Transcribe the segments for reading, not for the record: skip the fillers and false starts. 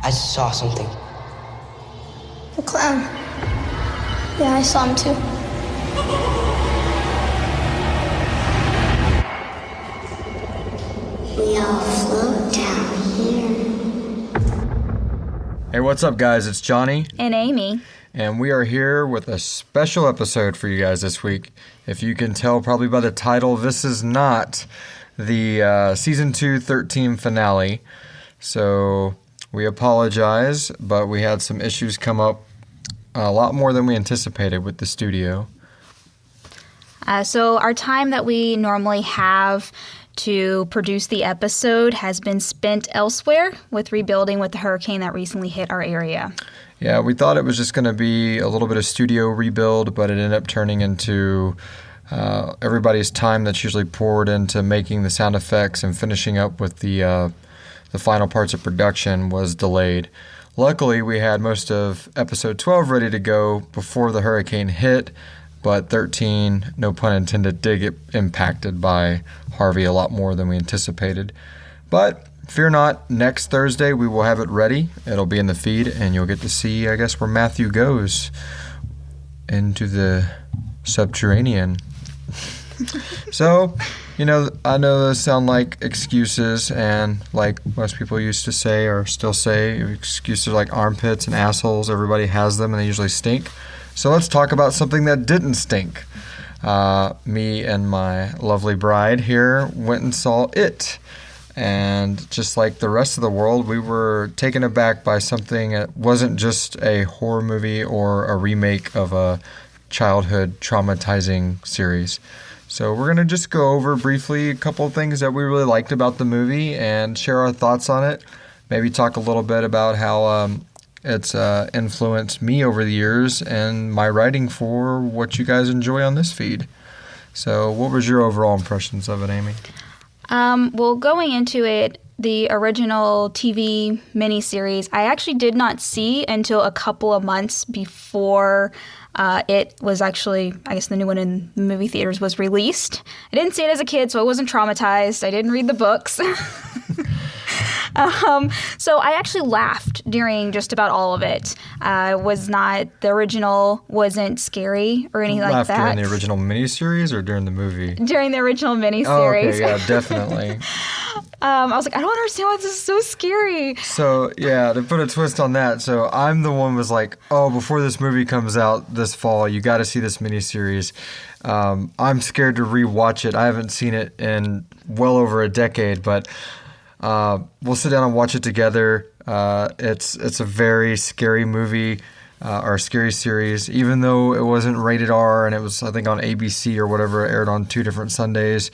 I saw something. The clown. Yeah, I saw him too. We all float down here. Hey, what's up, guys? It's Johnny. And Amy. And we are here with a special episode for you guys this week. If you can tell probably by the title, this is not the Season 2 13 finale. So we apologize, but we had some issues come up a lot more than we anticipated with the studio. So our time that we normally have to produce the episode has been spent elsewhere with rebuilding with the hurricane that recently hit our area. Yeah, we thought it was just going to be a little bit of studio rebuild, but it ended up turning into everybody's time that's usually poured into making the sound effects and finishing up with the final parts of production was delayed. Luckily, we had most of episode 12 ready to go before the hurricane hit, but 13, no pun intended, did get impacted by Harvey a lot more than we anticipated. But fear not, next Thursday we will have it ready. It'll be in the feed, and you'll get to see, I guess, where Matthew goes into the subterranean. So, you know, I know those sound like excuses, and like most people used to say or still say, excuses like armpits and assholes. Everybody has them, and they usually stink. So let's talk about something that didn't stink. Me and my lovely bride here went and saw It. And just like the rest of the world, we were taken aback by something that wasn't just a horror movie or a remake of a childhood traumatizing series. So we're going to just go over briefly a couple of things that we really liked about the movie and share our thoughts on it. Maybe talk a little bit about how it's influenced me over the years and my writing for what you guys enjoy on this feed. So what was your overall impressions of it, Amy? Well, going into it, the original TV miniseries, I actually did not see until a couple of months before it was actually, I guess the new one in the movie theaters was released. I didn't see it as a kid, so I wasn't traumatized. I didn't read the books. So I actually laughed during just about all of it. The original wasn't scary or anything like that. Laughed during the original miniseries or during the movie? During the original miniseries. Oh, okay, yeah, definitely. I was like, I don't understand why this is so scary. So, yeah, to put a twist on that, so I'm the one was like, oh, before this movie comes out this fall, you got to see this miniseries. I'm scared to rewatch it. I haven't seen it in well over a decade, but we'll sit down and watch it together. It's a very scary movie or scary series, even though it wasn't rated R and it was, I think, on ABC or whatever, aired on 2 different Sundays.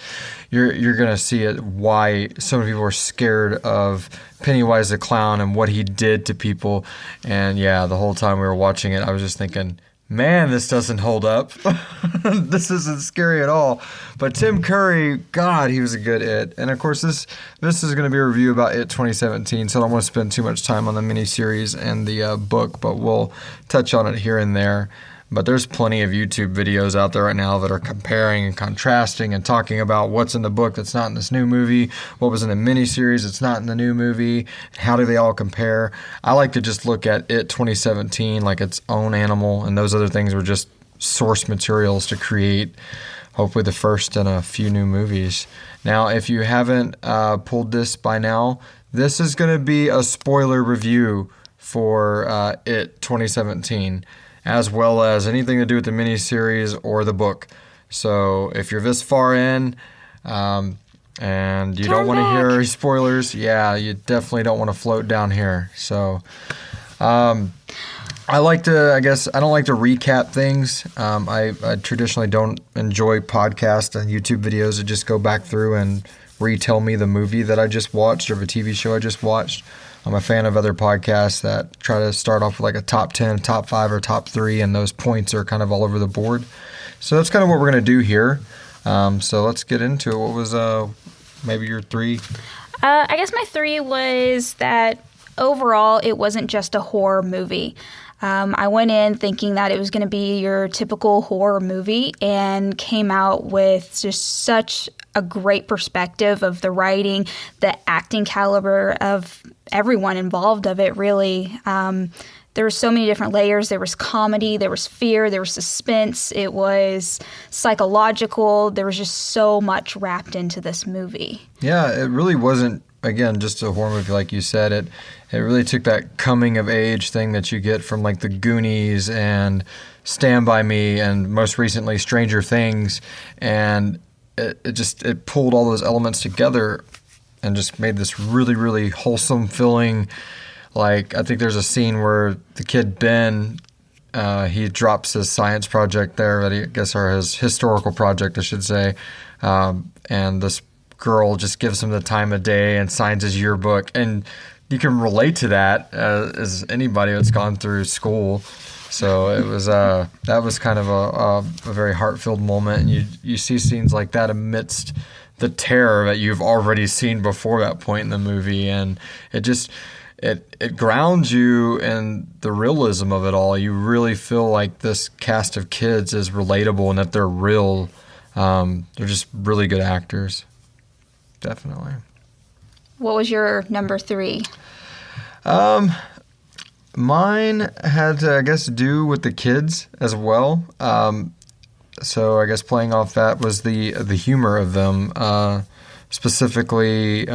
You're gonna see it why so many people are scared of Pennywise the Clown and what he did to people. And yeah, the whole time we were watching it, I was just thinking, man, this doesn't hold up. This isn't scary at all. But Tim Curry, God, he was a good It. And of course, this is going to be a review about It 2017, so I don't want to spend too much time on the miniseries and the book, but we'll touch on it here and there. But there's plenty of YouTube videos out there right now that are comparing and contrasting and talking about what's in the book that's not in this new movie, what was in the miniseries that's not in the new movie, how do they all compare. I like to just look at It 2017 like its own animal, and those other things were just source materials to create hopefully the first in a few new movies. Now, if you haven't pulled this by now, this is going to be a spoiler review for It 2017. As well as anything to do with the miniseries or the book. So if you're this far in and you don't want to hear any spoilers, yeah, you definitely don't want to float down here. So I don't like to recap things. I traditionally don't enjoy podcasts and YouTube videos that just go back through and retell me the movie that I just watched or the TV show I just watched. I'm a fan of other podcasts that try to start off with like a top 10, top 5, or top 3, and those points are kind of all over the board. So that's kind of what we're going to do here. So let's get into it. What was maybe your 3? I guess my 3 was that overall it wasn't just a horror movie. I went in thinking that it was going to be your typical horror movie and came out with just such a great perspective of the writing, the acting caliber of everyone involved of it, really. There were so many different layers. There was comedy, there was fear, there was suspense. It was psychological. There was just so much wrapped into this movie. Yeah, it really wasn't, again, just a horror movie like you said. It really took that coming of age thing that you get from like the Goonies and Stand By Me and most recently Stranger Things, and it pulled all those elements together and just made this really, really wholesome feeling. Like, I think there's a scene where the kid Ben, he drops his science project there, I guess, or his historical project, I should say, and this girl just gives him the time of day and signs his yearbook, and you can relate to that as anybody that's gone through school. So it was that was kind of a very heart-filled moment, and you see scenes like that amidst the terror that you've already seen before that point in the movie, and it just it grounds you in the realism of it all. You really feel like this cast of kids is relatable and that they're real. They're just really good actors, definitely. What was your number 3? Mine had to, I guess, do with the kids as well. So I guess playing off that was the humor of them, specifically.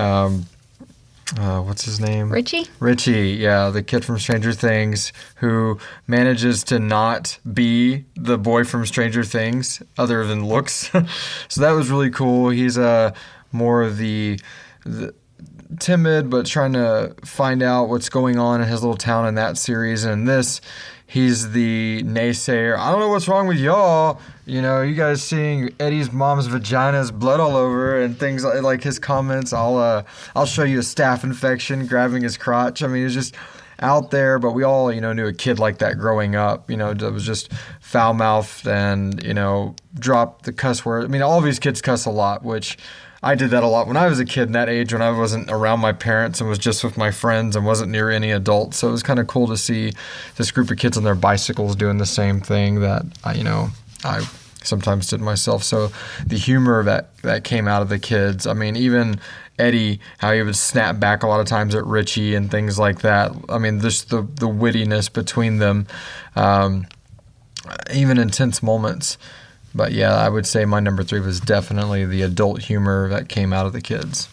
What's his name? Richie? Richie, yeah, the kid from Stranger Things who manages to not be the boy from Stranger Things other than looks. So that was really cool. He's more of the timid but trying to find out what's going on in his little town in that series. And in this, he's the naysayer. I don't know what's wrong with y'all. You know, you guys seeing Eddie's mom's vagina's blood all over and things like his comments. I'll show you a staph infection, grabbing his crotch. I mean, it's just out there. But we all, knew a kid like that growing up. That was just foul mouthed and dropped the cuss word. I mean, all of these kids cuss a lot, which I did that a lot when I was a kid in that age when I wasn't around my parents and was just with my friends and wasn't near any adults. So it was kind of cool to see this group of kids on their bicycles doing the same thing that I sometimes did myself. So the humor that came out of the kids, I mean, even Eddie, how he would snap back a lot of times at Richie and things like that. I mean, just the wittiness between them, even intense moments. But yeah, I would say my number 3 was definitely the adult humor that came out of the kids.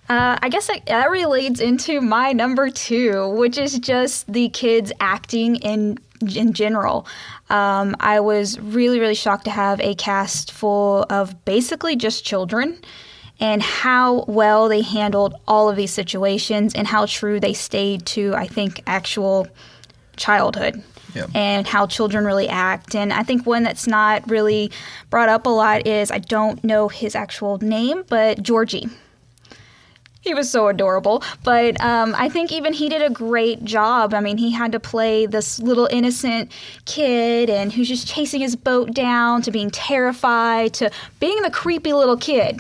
I guess that relates into my number 2, which is just the kids acting in general. I was really, really shocked to have a cast full of basically just children, and how well they handled all of these situations and how true they stayed to, I think, actual childhood. Yep. And how children really act. And I think one that's not really brought up a lot is, I don't know his actual name, but Georgie. He was so adorable. But I think even he did a great job. I mean, he had to play this little innocent kid and who's just chasing his boat down, to being terrified, to being the creepy little kid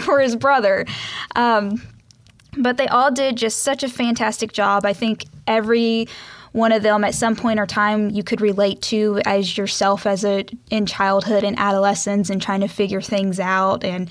for his brother. But they all did just such a fantastic job. I think every one of them at some point or time you could relate to as yourself in childhood and adolescence and trying to figure things out. And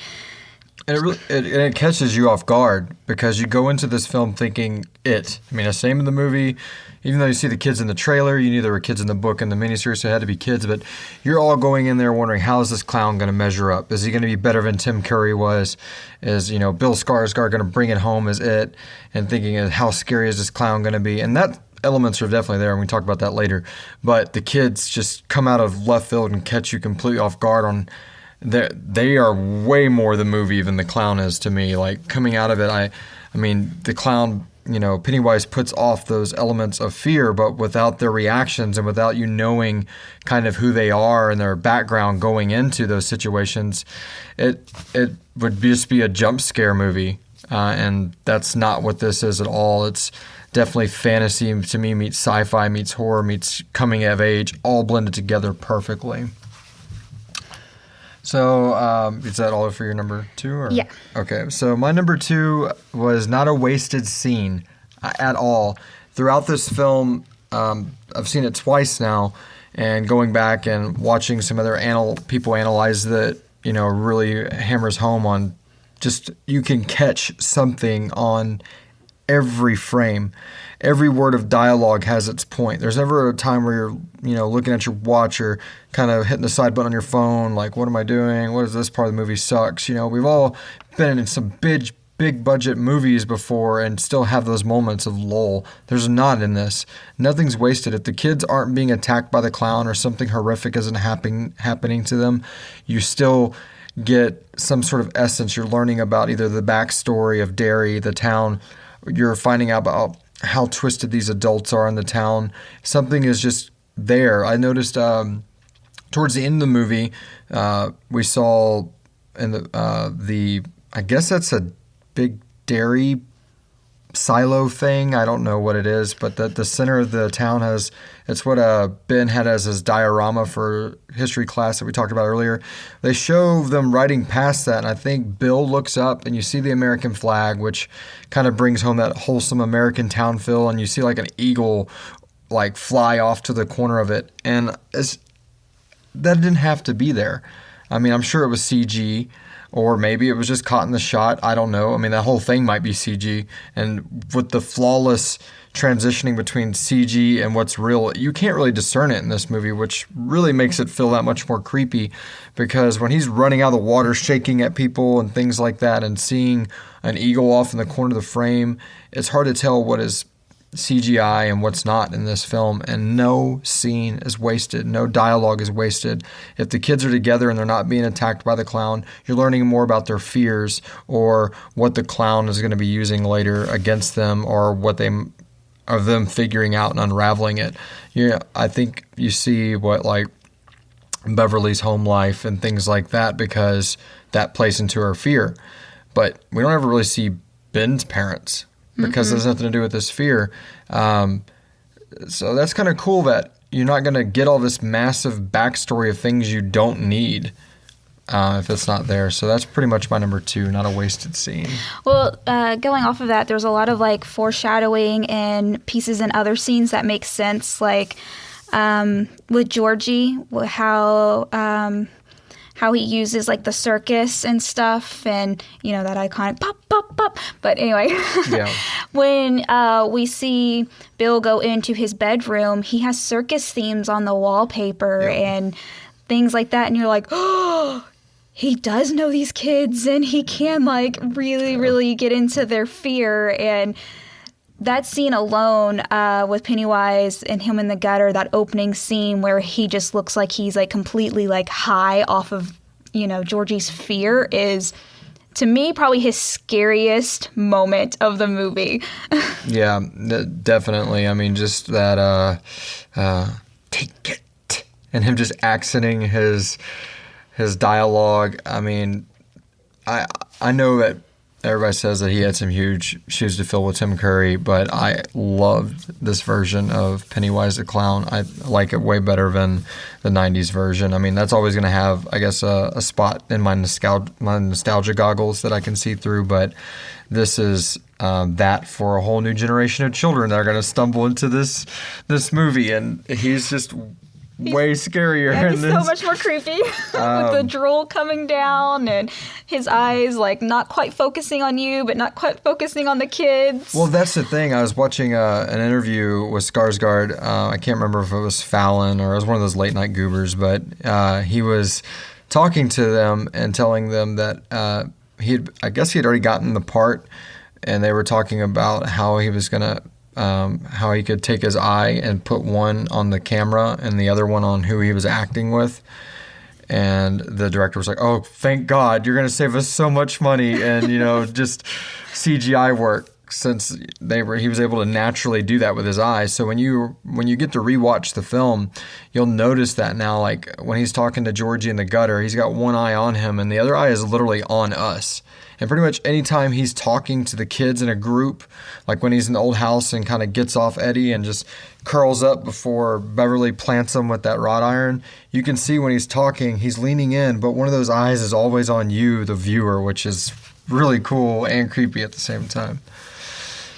it catches you off guard because you go into this film thinking it. I mean, the same in the movie. Even though you see the kids in the trailer, you knew there were kids in the book and the miniseries, so it had to be kids. But you're all going in there wondering, how is this clown going to measure up? Is he going to be better than Tim Curry was? Is Bill Skarsgård going to bring it home as it? And thinking, how scary is this clown going to be? And that elements are definitely there, and we talk about that later. But the kids just come out of left field and catch you completely off guard on. They are way more the movie than the clown is to me. Like, coming out of it, I mean, the clown, Pennywise puts off those elements of fear, but without their reactions and without you knowing kind of who they are and their background going into those situations, it would just be a jump scare movie. And that's not what this is at all. It's definitely fantasy to me meets sci-fi meets horror meets coming of age, all blended together perfectly. So is that all for your number 2? Or? Yeah. Okay, so my number 2 was not a wasted scene at all. Throughout this film, I've seen it twice now, and going back and watching some other people analyze that, really hammers home on just you can catch something on every frame. Every word of dialogue has its point. There's never a time where you're, looking at your watch or kind of hitting the side button on your phone, like, what am I doing? What is this part of the movie sucks? We've all been in some big budget movies before and still have those moments of lull. There's not in this. Nothing's wasted. If the kids aren't being attacked by the clown or something horrific isn't happening to them, you still get some sort of essence. You're learning about either the backstory of Derry, the town. You're finding out about how twisted these adults are in the town. Something is just there. I noticed towards the end of the movie, we saw in the I guess that's a big dairy silo thing. I don't know what it is, but the center of the town it's what Ben had as his diorama for history class that we talked about earlier. They show them riding past that, and I think Bill looks up and you see the American flag, which kind of brings home that wholesome American town feel, and you see like an eagle like fly off to the corner of it, and that didn't have to be there. I mean, I'm sure it was CG, or maybe it was just caught in the shot. I don't know. I mean, that whole thing might be CG. And with the flawless transitioning between CG and what's real, you can't really discern it in this movie, which really makes it feel that much more creepy. Because when he's running out of the water, shaking at people and things like that, and seeing an eagle off in the corner of the frame, it's hard to tell what is CGI and what's not in this film, and no scene is wasted. No dialogue is wasted. If the kids are together and they're not being attacked by the clown, you're learning more about their fears or what the clown is going to be using later against them, or what them figuring out and unraveling it. I think you see what like Beverly's home life and things like that, because that plays into her fear. But we don't ever really see Ben's parents, because there's nothing to do with this fear. So that's kind of cool that you're not going to get all this massive backstory of things you don't need if it's not there. So that's pretty much my number 2, not a wasted scene. Well, going off of that, there's a lot of like foreshadowing and pieces in other scenes that make sense. Like with Georgie, how he uses like the circus and stuff, and that iconic pop pop pop. But anyway, when we see Bill go into his bedroom, he has circus themes on the wallpaper and things like that, and you're like, oh, he does know these kids, and he can like really get into their fear. And that scene alone with Pennywise and him in the gutter, that opening scene where he just looks like he's like completely like high off of, Georgie's fear, is to me probably his scariest moment of the movie. Yeah, definitely. I mean, just that take it, and him just accenting his dialogue. I mean, I know that everybody says that he had some huge shoes to fill with Tim Curry, but I loved this version of Pennywise the Clown. I like it way better than the 90s version. I mean, that's always going to have, I guess, a spot in my nostalgia goggles that I can see through, but this is that for a whole new generation of children that are going to stumble into this movie, and he's just way scarier. Yeah, he's so much more creepy with the drool coming down and his eyes like not quite focusing on you, but not quite focusing on the kids. Well, that's the thing. I was watching an interview with Skarsgård. I can't remember if it was Fallon or it was one of those late night goobers, but he was talking to them and telling them that I guess he had already gotten the part, and they were talking about how he was gonna. How he could take his eye and put one on the camera and the other one on who he was acting with. And the director was like, oh, thank God, you're going to save us so much money and, just CGI work, since he was able to naturally do that with his eyes. So when you get to rewatch the film, you'll notice that now, like when he's talking to Georgie in the gutter, he's got one eye on him and the other eye is literally on us. And pretty much anytime he's talking to the kids in a group, like when he's in the old house and kind of gets off Eddie and just curls up before Beverly plants him with that wrought iron, you can see when he's talking, he's leaning in, but one of those eyes is always on you, the viewer, which is really cool and creepy at the same time.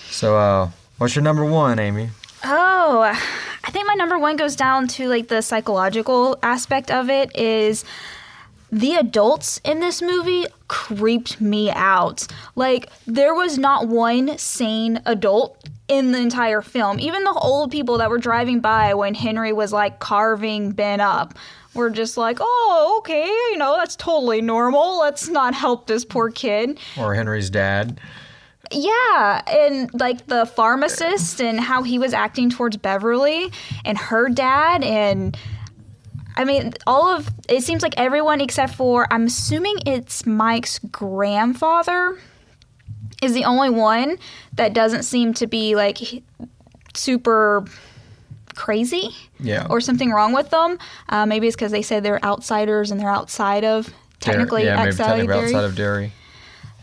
So what's your number 1, Amy? Oh, I think my number 1 goes down to like the psychological aspect of it. Is the adults in this movie creeped me out. Like, there was not one sane adult in the entire film. Even the old people that were driving by when Henry was, like, carving Ben up were just like, oh, okay, that's totally normal. Let's not help this poor kid. Or Henry's dad. Yeah, and, like, the pharmacist and how he was acting towards Beverly and her dad, and I mean, it seems like everyone except for, I'm assuming it's Mike's grandfather is the only one that doesn't seem to be, like, super crazy. Yeah. Or something wrong with them. Maybe it's because they said they're outsiders and they're outside of, technically outside of Derry.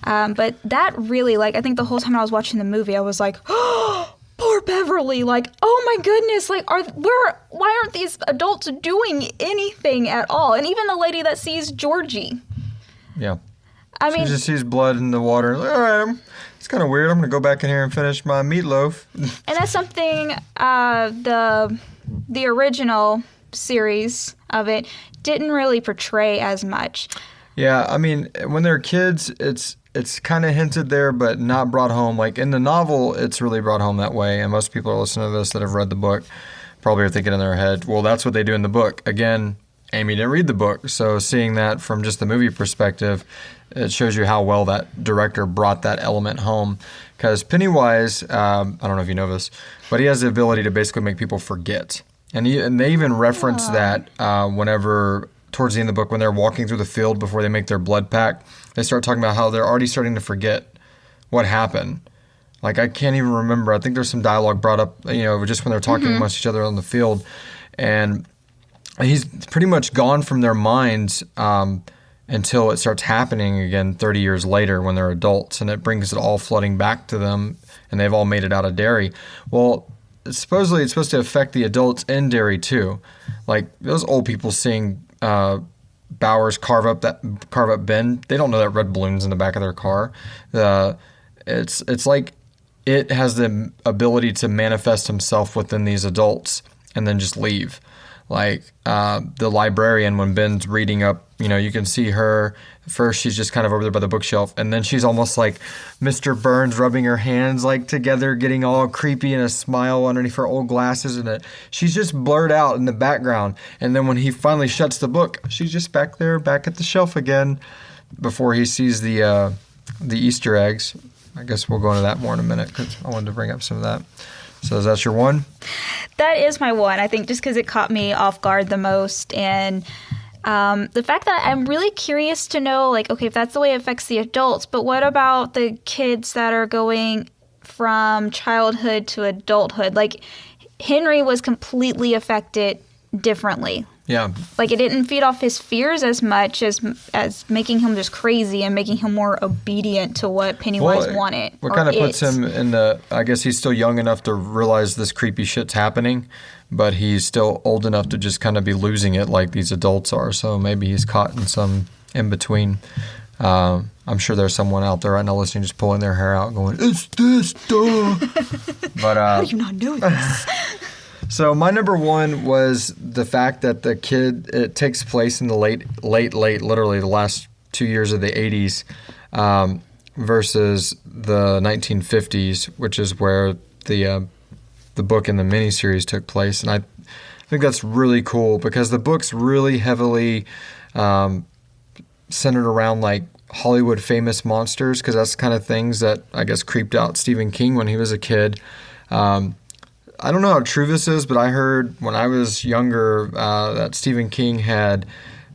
But that really, like, I think the whole time I was watching the movie, I was like, oh, poor Beverly. Like, oh my goodness. Like, why aren't these adults doing anything at all? And even the lady that sees Georgie. Yeah. I mean, she just sees blood in the water. Like, all right, it's kind of weird. I'm going to go back in here and finish my meatloaf. And that's something the original series of it didn't really portray as much. Yeah, I mean, when they're kids, it's kind of hinted there, but not brought home. Like, in the novel, it's really brought home that way. And most people are listening to this that have read the book probably are thinking in their head, well, that's what they do in the book. Again, Amy didn't read the book. So seeing that from just the movie perspective, it shows you how well that director brought that element home. Because Pennywise, I don't know if you know this, but he has the ability to basically make people forget. And they even reference that whenever, towards the end of the book, when they're walking through the field before they make their blood pact, they start talking about how they're already starting to forget what happened. Like, I can't even remember. I think there's some dialogue brought up, just when they're talking amongst each other on the field. And he's pretty much gone from their minds until it starts happening again 30 years later when they're adults. And it brings it all flooding back to them, and they've all made it out of Derry. Well, supposedly it's supposed to affect the adults in Derry too. Like, those old people seeing Bowers carve up Ben. They don't know that red balloon's in the back of their car. It's like it has the ability to manifest himself within these adults and then just leave. Like the librarian, when Ben's reading up, you can see her. First, she's just kind of over there by the bookshelf, and then she's almost like Mr. Burns, rubbing her hands like together, getting all creepy and a smile underneath her old glasses, and she's just blurred out in the background. And then when he finally shuts the book, she's just back there, back at the shelf again, before he sees the Easter eggs. I guess we'll go into that more in a minute because I wanted to bring up some of that. So is that your one? That is my one, I think, just because it caught me off guard the most. And the fact that I'm really curious to know, like, okay, if that's the way it affects the adults, but what about the kids that are going from childhood to adulthood? Like, Henry was completely affected differently. Yeah. Like, it didn't feed off his fears as much as making him just crazy and making him more obedient to what Pennywise wanted. What kind of puts him in I guess he's still young enough to realize this creepy shit's happening, but he's still old enough to just kind of be losing it like these adults are. So maybe he's caught in some in between. I'm sure there's someone out there right now listening, just pulling their hair out going, it's this, duh. But, how do you not know this? So my number one was the fact that it takes place in the late, literally the last 2 years of the 80s versus the 1950s, which is where the book and the miniseries took place. And I think that's really cool because the book's really heavily centered around like Hollywood famous monsters, because that's the kind of things that I guess creeped out Stephen King when he was a kid. I don't know how true this is, but I heard when I was younger that Stephen King had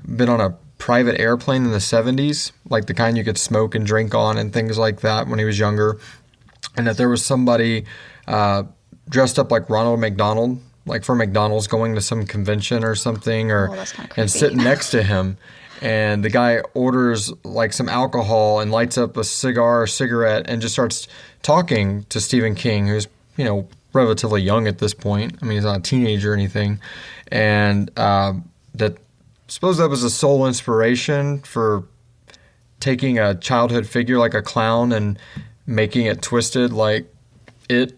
been on a private airplane in the 70s, like the kind you could smoke and drink on and things like that when he was younger, and that there was somebody dressed up like Ronald McDonald, like for McDonald's, going to some convention or something, and sitting next to him. And the guy orders like some alcohol and lights up a cigar or cigarette and just starts talking to Stephen King, who's, relatively young at this point. I mean, he's not a teenager or anything. And suppose that was the sole inspiration for taking a childhood figure like a clown and making it twisted like it.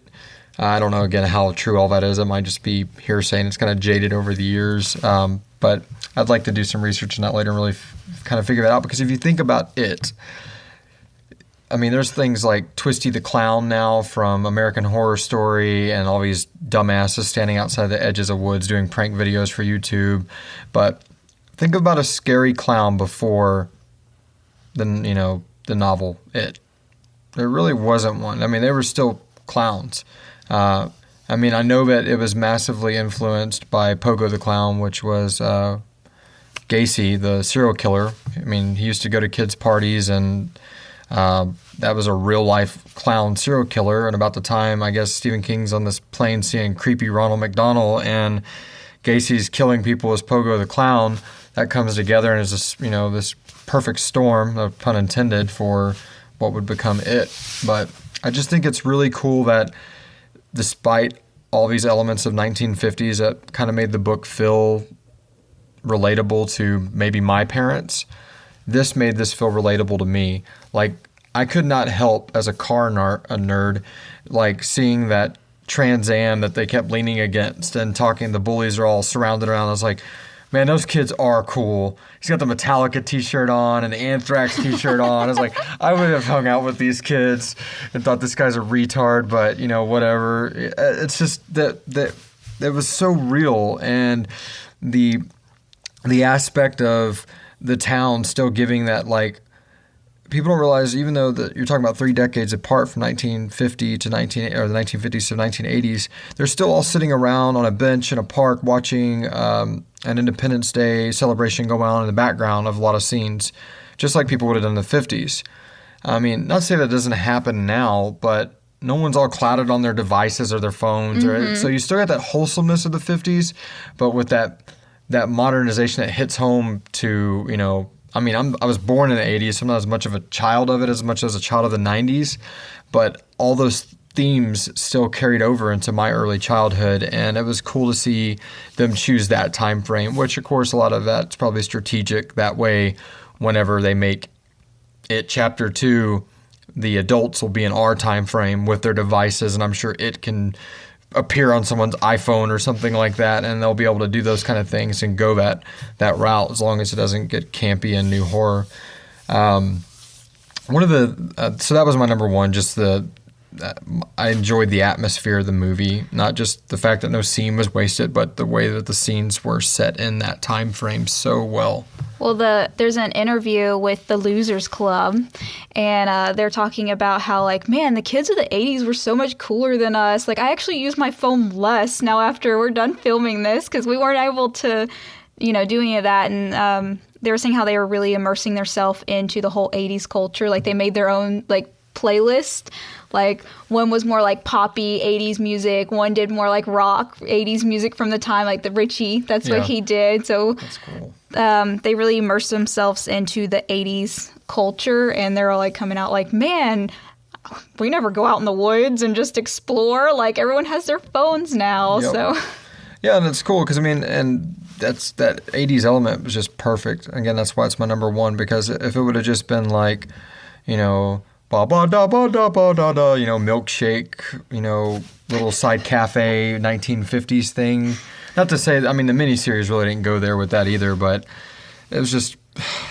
I don't know, again, how true all that is. It might just be hearsay and it's kind of jaded over the years. But I'd like to do some research on that later and really kind of figure that out. Because if you think about it, I mean, there's things like Twisty the Clown now from American Horror Story and all these dumbasses standing outside the edges of woods doing prank videos for YouTube. But think about a scary clown before the novel It. There really wasn't one. I mean, they were still clowns. I mean, I know that it was massively influenced by Pogo the Clown, which was Gacy, the serial killer. I mean, he used to go to kids' parties, and that was a real-life clown serial killer. And about the time, I guess, Stephen King's on this plane seeing creepy Ronald McDonald, and Gacy's killing people as Pogo the Clown, that comes together and is this, this perfect storm, no pun intended, for what would become It. But I just think it's really cool that despite all these elements of 1950s that kind of made the book feel relatable to maybe my parents, this made this feel relatable to me. Like, I could not help as a car nerd, like seeing that Trans Am that they kept leaning against and talking, the bullies are all surrounded around. I was like, man, those kids are cool. He's got the Metallica t-shirt on and the Anthrax t-shirt on. I was like, I would have hung out with these kids and thought this guy's a retard, but, whatever. It's just that it was so real. And the aspect of the town still giving that, like, people don't realize, even though that you're talking about 3 decades apart from 1950 to the 1950s to 1980s, they're still all sitting around on a bench in a park watching an Independence Day celebration go on in the background of a lot of scenes, just like people would have done in the 50s. I mean, not to say that doesn't happen now, but no one's all clouded on their devices or their phones. Mm-hmm. So you still got that wholesomeness of the 50s, but with that modernization that hits home to, I mean, I was born in the 80s, so I'm not as much of a child of it as much as a child of the 90s, but all those themes still carried over into my early childhood, and it was cool to see them choose that time frame, which, of course, a lot of that's probably strategic. That way, whenever they make It Chapter 2, the adults will be in our time frame with their devices, and I'm sure it can appear on someone's iPhone or something like that, and they'll be able to do those kind of things and go that route, as long as it doesn't get campy and new horror. So that was my number one, just I enjoyed the atmosphere of the movie, not just the fact that no scene was wasted, but the way that the scenes were set in that time frame so well. Well, there's an interview with the Losers Club, and they're talking about how, like, man, the kids of the 80s were so much cooler than us. Like, I actually use my phone less now after we're done filming this, because we weren't able to, do any of that. And they were saying how they were really immersing themselves into the whole 80s culture. Like, they made their own, like, playlist. Like, one was more like poppy 80s music, one did more like rock 80s music from the time, like the Richie, that's what he did. So that's cool. They really immersed themselves into the 80s culture, and they're all like coming out like, man, we never go out in the woods and just explore. Like, everyone has their phones now. Yep. So yeah, and it's cool because, I mean, and that 80s element was just perfect. Again, that's why it's my number one, because if it would have just been like, ba ba da ba da ba da da, milkshake, little side cafe 1950s thing. Not to say, I mean, the miniseries really didn't go there with that either, but it was just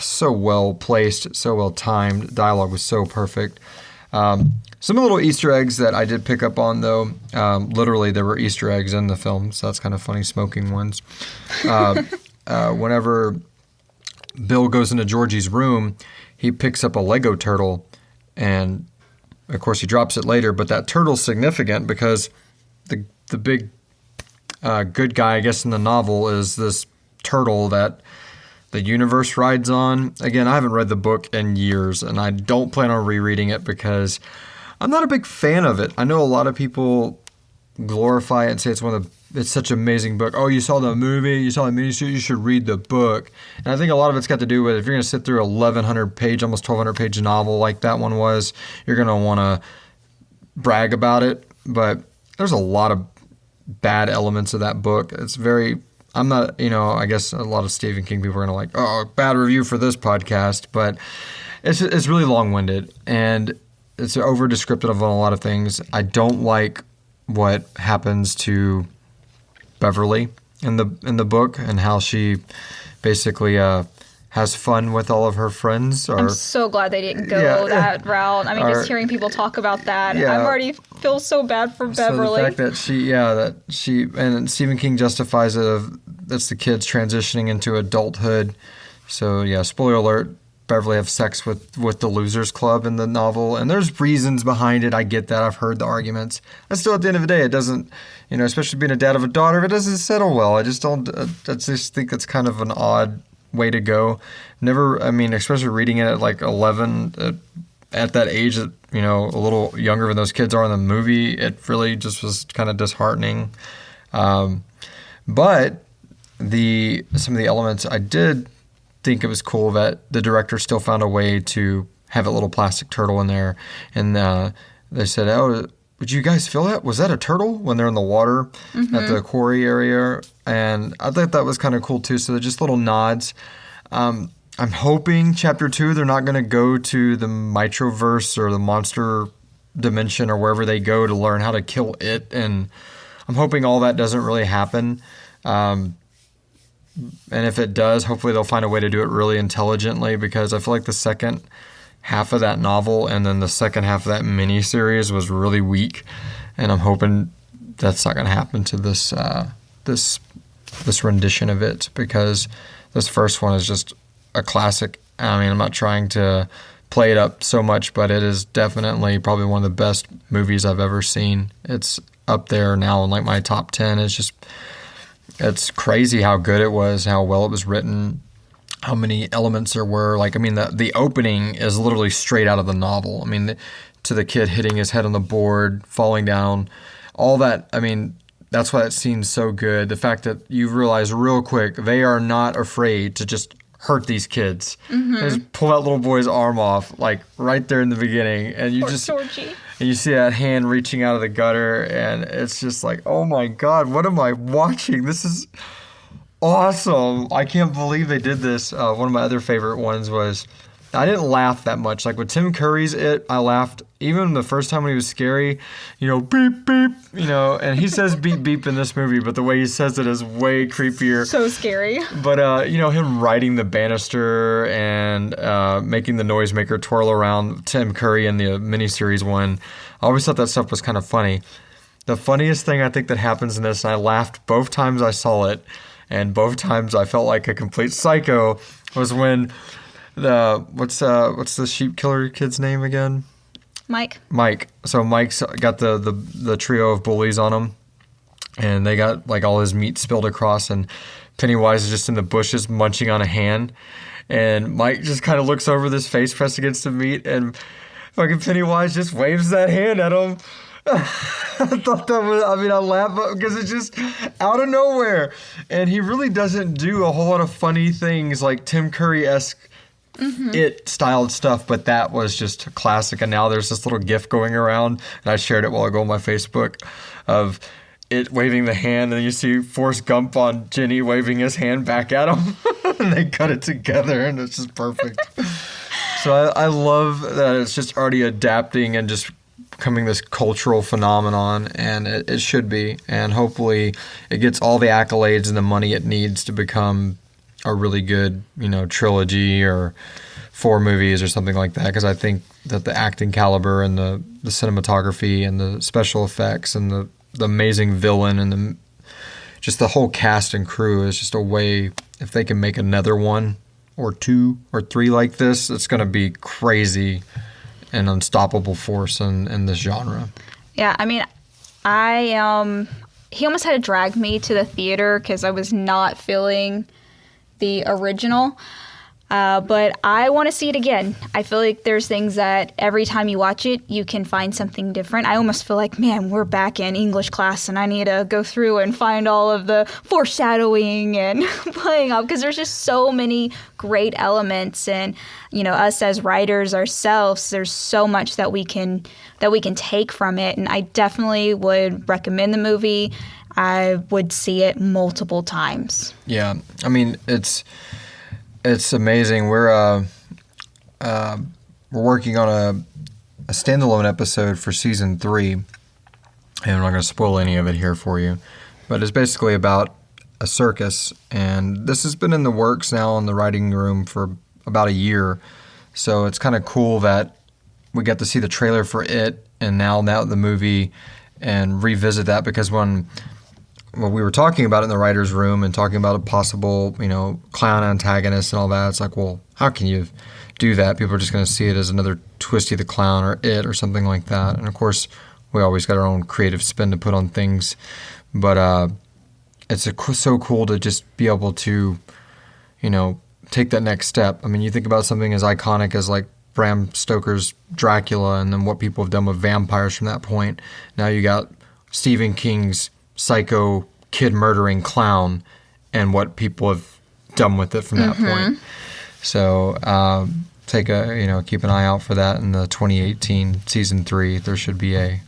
so well placed, so well timed. Dialogue was so perfect. Some little Easter eggs that I did pick up on, though. Literally, there were Easter eggs in the film, so that's kind of funny, smoking ones. Whenever Bill goes into Georgie's room, he picks up a Lego turtle. And, of course, he drops it later. But that turtle's significant because the big good guy, I guess, in the novel is this turtle that the universe rides on. Again, I haven't read the book in years, and I don't plan on rereading it because I'm not a big fan of it. I know a lot of people glorify it and say it's such an amazing book. Oh, you saw the movie, you saw the miniseries, you should read the book. And I think a lot of it's got to do with, if you're going to sit through a 1,100-page, almost 1,200-page novel like that one was, you're going to want to brag about it. But there's a lot of bad elements of that book. It's very, I'm not, I guess a lot of Stephen King people are going to like, oh, bad review for this podcast. But it's really long-winded, and it's over-descriptive on a lot of things. I don't like what happens to Beverly in the book and how she basically has fun with all of her friends. I'm so glad they didn't go that route. I mean, just hearing people talk about that, I'm already feel so bad for Beverly. So the fact that she and Stephen King justifies it that's the kids transitioning into adulthood. So yeah, spoiler alert. Beverly have sex with the Losers Club in the novel, and there's reasons behind it. I get that. I've heard the arguments. And still, at the end of the day, it doesn't, especially being a dad of a daughter, it doesn't settle well. I just don't. I just think it's kind of an odd way to go. Never. I mean, especially reading it at like 11, at that age, a little younger than those kids are in the movie. It really just was kind of disheartening. But some of the elements I did think it was cool that the director still found a way to have a little plastic turtle in there. And they said, "Oh, did you guys feel that? Was that a turtle?" when they're in the water at the quarry area. And I thought that was kind of cool too. So they're just little nods. I'm hoping Chapter 2, they're not going to go to the Mitroverse or the monster dimension or wherever they go to learn how to kill it. And I'm hoping all that doesn't really happen. And if it does, hopefully they'll find a way to do it really intelligently, because I feel like the second half of that novel and then the second half of that miniseries was really weak. And I'm hoping that's not going to happen to this rendition of it, because this first one is just a classic. I mean, I'm not trying to play it up so much, but it is definitely probably one of the best movies I've ever seen. It's up there now in like my top 10. It's crazy how good it was, how well it was written, how many elements there were. Like, I mean, the opening is literally straight out of the novel. I mean, to the kid hitting his head on the board, falling down, all that. I mean, that's why that scene's so good. The fact that you realize real quick they are not afraid to just hurt these kids. They just pull that little boy's arm off, like right there in the beginning, and you and you see that hand reaching out of the gutter, and it's just like, oh my God, what am I watching? This is awesome. I can't believe they did this. One of my other favorite ones was, I didn't laugh that much. Like with Tim Curry's It, I laughed even the first time when he was scary, beep, beep, and he says beep, beep in this movie, but the way he says it is way creepier. So scary. But, him riding the banister and making the noisemaker twirl around Tim Curry in the miniseries one, I always thought that stuff was kind of funny. The funniest thing I think that happens in this, and I laughed both times I saw it, and both times I felt like a complete psycho, was when what's the sheep killer kid's name again? Mike. So Mike's got the trio of bullies on him, and they got like all his meat spilled across, and Pennywise is just in the bushes munching on a hand, and Mike just kind of looks over this face pressed against the meat, and fucking Pennywise just waves that hand at him. I thought that was, I laugh because it's just out of nowhere, and he really doesn't do a whole lot of funny things like Tim Curry-esque It styled stuff, but that was just a classic. And now there's this little GIF going around, and I shared it while ago on my Facebook, of it waving the hand, and you see Forrest Gump on Jenny waving his hand back at him, and they cut it together, and it's just perfect. So I love that it's just already adapting and just becoming this cultural phenomenon, and it should be. And hopefully it gets all the accolades and the money it needs to become a really good, trilogy or 4 movies or something like that, because I think that the acting caliber and the cinematography and the special effects and the amazing villain and just the whole cast and crew is just a way, if they can make another one or 2 or 3 like this, it's going to be crazy, an unstoppable force in this genre. Yeah, I mean, he almost had to drag me to the theater because I was not feeling the original, but I want to see it again. I feel like there's things that every time you watch it, you can find something different. I almost feel like, man, we're back in English class and I need to go through and find all of the foreshadowing and playing up, because there's just so many great elements, and us as writers ourselves, there's so much that we can take from it, and I definitely would recommend the movie. I would see it multiple times. Yeah, I mean, it's amazing. We're working on a standalone episode for season 3, and I'm not going to spoil any of it here for you, but it's basically about a circus, and this has been in the works now in the writing room for about a year, so it's kind of cool that we got to see the trailer for it, and now the movie, and revisit that, because when we were talking about it in the writer's room and talking about a possible, clown antagonist and all that, it's like, well, how can you do that? People are just going to see it as another Twisty the Clown or It or something like that. And of course, we always got our own creative spin to put on things, but it's so cool to just be able to, take that next step. I mean, you think about something as iconic as like Bram Stoker's Dracula, and then what people have done with vampires from that point. Now you got Stephen King's psycho kid murdering clown, and what people have done with it from that point. So keep an eye out for that in the 2018 season 3. There should be a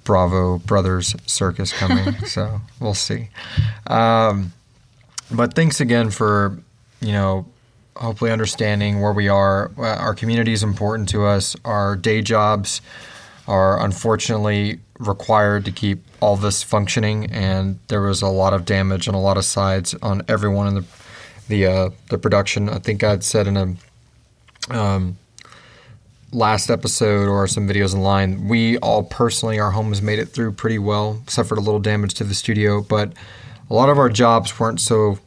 Bravo Brothers circus coming, so we'll see. But thanks again for, hopefully understanding where we are. Our community is important to us. Our day jobs are unfortunately required to keep all this functioning, and there was a lot of damage on a lot of sides on everyone in the production. I think I'd said in a last episode or some videos online, we all personally, our homes made it through pretty well, suffered a little damage to the studio, but a lot of our jobs weren't so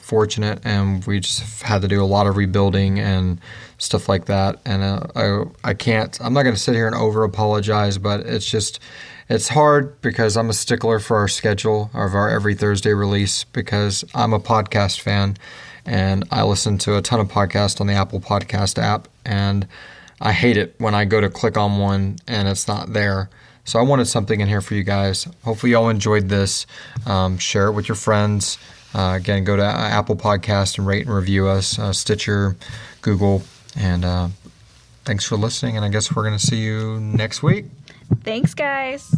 fortunate, and we just had to do a lot of rebuilding and stuff like that. And I'm not going to sit here and over apologize, but it's hard because I'm a stickler for our schedule of our every Thursday release, because I'm a podcast fan and I listen to a ton of podcasts on the Apple Podcast app, and I hate it when I go to click on one and it's not there. So I wanted something in here for you guys. Hopefully y'all enjoyed this. Share it with your friends. Again, go to Apple Podcast and rate and review us, Stitcher, Google, and thanks for listening. And I guess we're going to see you next week. Thanks, guys.